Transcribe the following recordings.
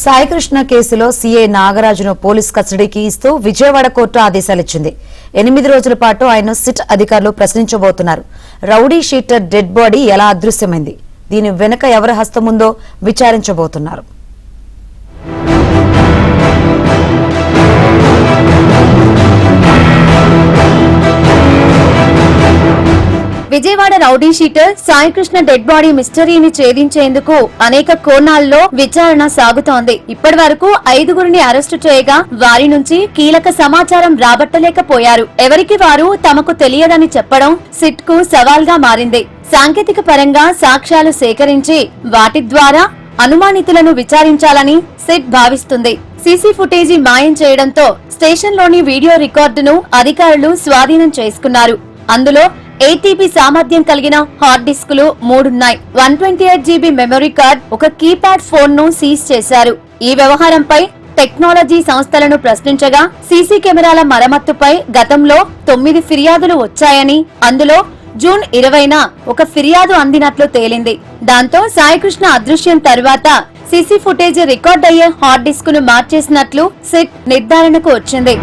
సాయికృష్ణ కేసులో CI నాగరాజును police కస్టడీకి ఇస్తూ విజయవాడ కోర్టు ఆదేశాలిచ్చింది. 8 రోజుల పాటు ఆయన సిట్ అధికారులు ప్రశ్నించబోతున్నారు. రౌడీ షీటర్ డెడ్ బాడీ ఎలా అదృశ్యమైంది, దీని వెనుక ఎవరి హస్తముందో విచారించబోతున్నారు. Vijayawada rowdy sheeter Saikrishna dead body మిస్టరీని ఛేదించేందుకు అనేక కోణాల్లో విచారణ సాగుతోంది. ఇప్పటి వరకు 5గురిని అరెస్టు చేయగా వారి నుంచి కీలక సమాచారం రాబట్టలేకపోయారు. ఎవరికి వారు తమకు తెలియదని చెప్పడం సిట్ కు సవాల్గా మారింది. సాంకేతిక పరంగా సాక్ష్యాలు సేకరించి వాటి ద్వారా అనుమానితులను విచారించాలని సిట్ భావిస్తుంది. సీసీ ఫుటేజీ మాయం చేయడంతో స్టేషన్లోని వీడియో రికార్డును అధికారులు స్వాధీనం చేసుకున్నారు. అందులో 8TB సామర్థ్యం కలిగిన హార్డ్ డిస్కులు 3ఉన్నాయి. 128GB మెమరీ కార్డ్, ఒక కీప్యాడ్ ఫోన్ ను సీజ్ చేశారు. ఈ వ్యవహారంపై టెక్నాలజీ సంస్థలను ప్రశ్నించగా సీసీ కెమెరాల మరమ్మతుపై గతంలో 9 ఫిర్యాదులు వచ్చాయని, అందులో జూన్ 20న ఒక ఫిర్యాదు అందినట్లు తేలింది. దాంతో సాయికృష్ణ అదృశ్యం తర్వాత సీసీ ఫుటేజ్ రికార్డ్ అయ్యే హార్డ్ డిస్క్ ను మార్చేసినట్లు సిట్ నిర్ధారణకు వచ్చింది.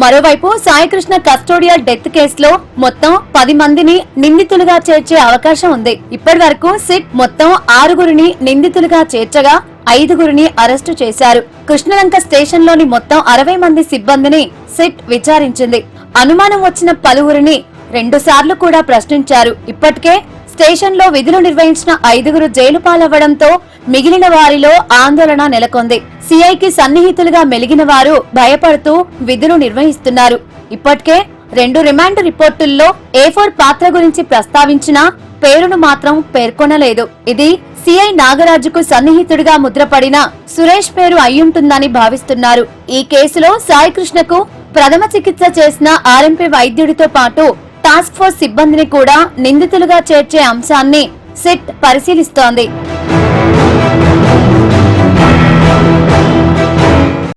మరోవైపు సాయికృష్ణ కస్టోడియల్ డెత్ కేసులో మొత్తం 10 మందిని నిందితులుగా చేర్చే అవకాశం ఉంది. ఇప్పటి వరకు సిట్ మొత్తం 6గురిని నిందితులుగా చేర్చగా 5గురిని అరెస్టు చేశారు. కృష్ణలంక స్టేషన్ లోని మొత్తం 60 మంది సిబ్బందిని సిట్ విచారించింది. అనుమానం వచ్చిన పలువురిని 2 సార్లు కూడా ప్రశ్నించారు. ఇప్పటికే స్టేషన్ లో విధులు నిర్వహించిన 5గురు జైలు పాలవ్వడంతో మిగిలిన వారిలో ఆందోళన నెలకొంది. సీఐకి సన్నిహితులుగా మెలిగిన వారు భయపడుతూ విధులు నిర్వహిస్తున్నారు. ఇప్పటికే 2 రిమాండ్ రిపోర్టుల్లో A4 పాత్ర గురించి ప్రస్తావించినా పేరును మాత్రం పేర్కొనలేదు. ఇది సీఐ నాగరాజుకు సన్నిహితుడిగా ముద్రపడిన సురేష్ పేరు అయ్యుంటుందని భావిస్తున్నారు. ఈ కేసులో సాయికృష్ణకు ప్రథమ చికిత్స చేసిన ఆర్ఎంపీ వైద్యుడితో పాటు టాస్క్ ఫోర్స్ సిబ్బందిని కూడా నిందితులుగా చేర్చే అంశాన్ని సిట్ పరిశీలిస్తోంది.